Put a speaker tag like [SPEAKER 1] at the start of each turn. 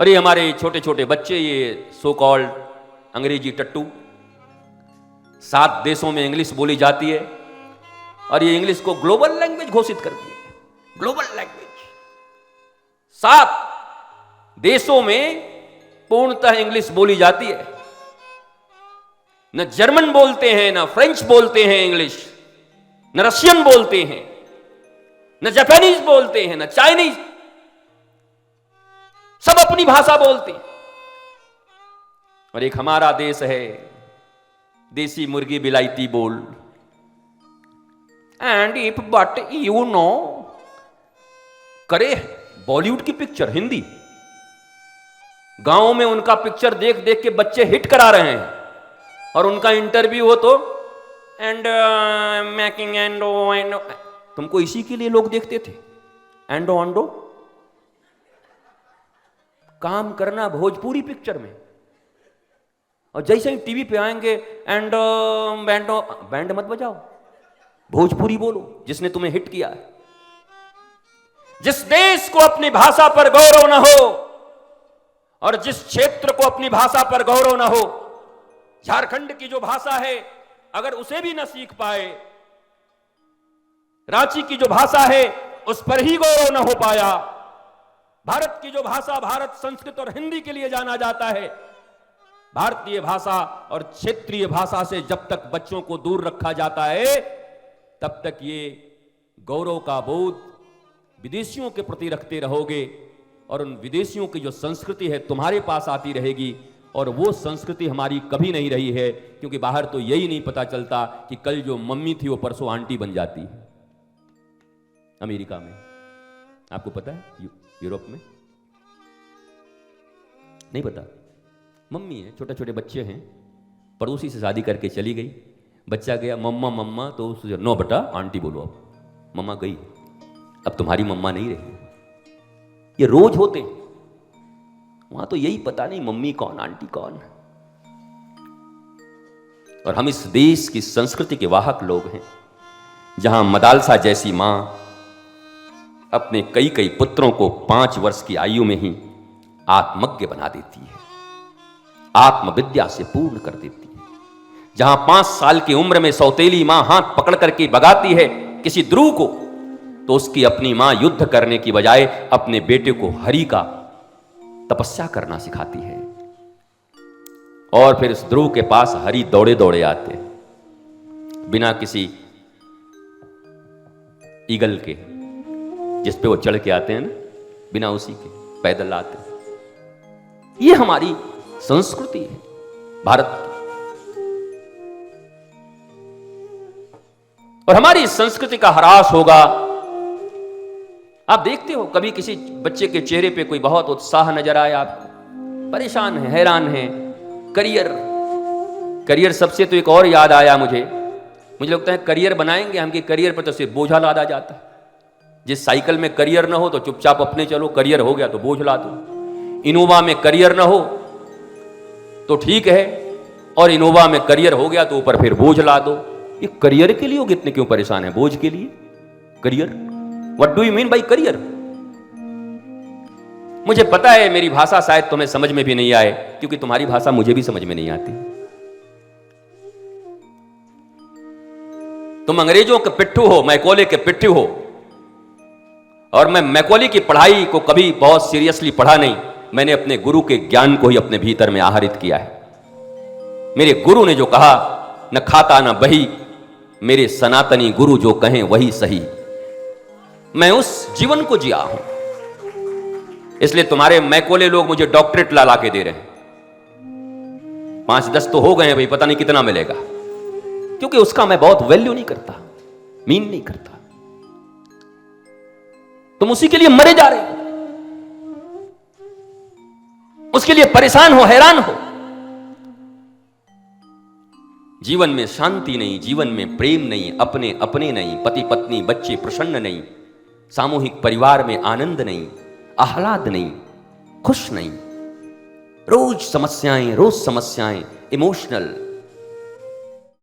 [SPEAKER 1] और ये हमारे छोटे छोटे बच्चे, ये सो कॉल्ड अंग्रेजी टट्टू, 7 देशों में इंग्लिश बोली जाती है और ये इंग्लिश को ग्लोबल लैंग्वेज घोषित कर दी है। ग्लोबल लैंग्वेज 7 देशों में पूर्णतः इंग्लिश बोली जाती है। न जर्मन बोलते हैं, न फ्रेंच बोलते हैं इंग्लिश, न रशियन बोलते हैं, न जापानीज बोलते हैं, न चाइनीज, सब अपनी भाषा बोलते हैं। और एक हमारा देश है, देसी मुर्गी बिलायती बोल। And if but you know, करे बॉलीवुड की पिक्चर हिंदी, गांव में उनका पिक्चर देख देख के बच्चे हिट करा रहे हैं और उनका इंटरव्यू हो तो एंड मेकिंग एंडो एंडो। तुमको इसी के लिए लोग देखते थे, एंडो एंडो काम करना भोजपुरी पिक्चर में। और जैसे ही टीवी पे आएंगे एंड बैंडो, बैंड मत बजाओ, भोजपुरी बोलो जिसने तुम्हें हिट किया है। जिस देश को अपनी भाषा पर गौरव न हो और जिस क्षेत्र को अपनी भाषा पर गौरव न हो, झारखंड की जो भाषा है अगर उसे भी न सीख पाए, रांची की जो भाषा है उस पर ही गौरव न हो पाया, भारत की जो भाषा भारत संस्कृत और हिंदी के लिए जाना जाता है, भारतीय भाषा और क्षेत्रीय भाषा से जब तक बच्चों को दूर रखा जाता है तब तक ये गौरव का बोध विदेशियों के प्रति रखते रहोगे और उन विदेशियों की जो संस्कृति है तुम्हारे पास आती रहेगी। और वो संस्कृति हमारी कभी नहीं रही है, क्योंकि बाहर तो यही नहीं पता चलता कि कल जो मम्मी थी वो परसों आंटी बन जाती है। अमेरिका में आपको पता है, यूरोप में नहीं पता, मम्मी है, छोटे छोटे बच्चे हैं, पड़ोसी से शादी करके चली गई, बच्चा गया मम्मा मम्मा, तो उससे नो बेटा आंटी बोलो। अब मम्मा गई, अब तुम्हारी मम्मा नहीं रही। ये रोज होते हैं वहां, तो यही पता नहीं मम्मी कौन आंटी कौन। और हम इस देश की संस्कृति के वाहक लोग हैं, जहां मदालसा जैसी मां अपने कई कई पुत्रों को 5 वर्ष की आयु में ही आत्मज्ञ बना देती है, आत्मविद्या से पूर्ण कर देती है। जहां 5 साल की उम्र में सौतेली मां हाथ पकड़ करके भगाती है किसी ध्रुव को, तो उसकी अपनी मां युद्ध करने की बजाय अपने बेटे को हरि का तपस्या करना सिखाती है। और फिर इस ध्रुव के पास हरि दौड़े दौड़े आते, बिना किसी ईगल के जिस पे वो चढ़ के आते हैं ना, बिना उसी के पैदल आते हैं। ये हमारी संस्कृति है भारत की। और हमारी संस्कृति का ह्रास होगा। आप देखते हो कभी किसी बच्चे के चेहरे पे कोई बहुत उत्साह नजर आया आपको, परेशान है, हैरान है, करियर सबसे तो एक और याद आया मुझे लगता है करियर बनाएंगे हम कि करियर पर तो सिर्फ बोझा लादा जाता है। जिस साइकिल में करियर ना हो तो चुपचाप अपने चलो, करियर हो गया तो बोझ ला दो। इनोवा में करियर ना हो तो ठीक है, और इनोवा में करियर हो गया तो ऊपर फिर बोझ ला दो। ये करियर के लिए लोग इतने क्यों परेशान है? बोझ के लिए career, what do you mean by career? मुझे पता है मेरी भाषा शायद तुम्हें समझ में भी नहीं आए, क्योंकि तुम्हारी भाषा मुझे भी समझ में नहीं आती। तुम अंग्रेजों के पिट्ठू हो, मैकॉले के पिट्ठू हो, और मैं मैकॉले की पढ़ाई को कभी बहुत सीरियसली पढ़ा नहीं। मैंने अपने गुरु के ज्ञान को ही अपने भीतर में आहरित किया है। मेरे गुरु ने जो कहा, न खाता न बही, मेरे सनातनी गुरु जो कहें वही सही। मैं उस जीवन को जिया हूं, इसलिए तुम्हारे मैकोले लोग मुझे डॉक्टरेट ला के दे रहे हैं। 5-10 तो हो गए हैं भाई, पता नहीं कितना मिलेगा, क्योंकि उसका मैं बहुत वैल्यू नहीं करता, मीन नहीं करता। तुम उसी के लिए मरे जा रहे हो, उसके लिए परेशान हो, हैरान हो। जीवन में शांति नहीं, जीवन में प्रेम नहीं, अपने अपने नहीं, पति पत्नी बच्चे प्रसन्न नहीं, सामूहिक परिवार में आनंद नहीं, आह्लाद नहीं, खुश नहीं, रोज समस्याएं, इमोशनल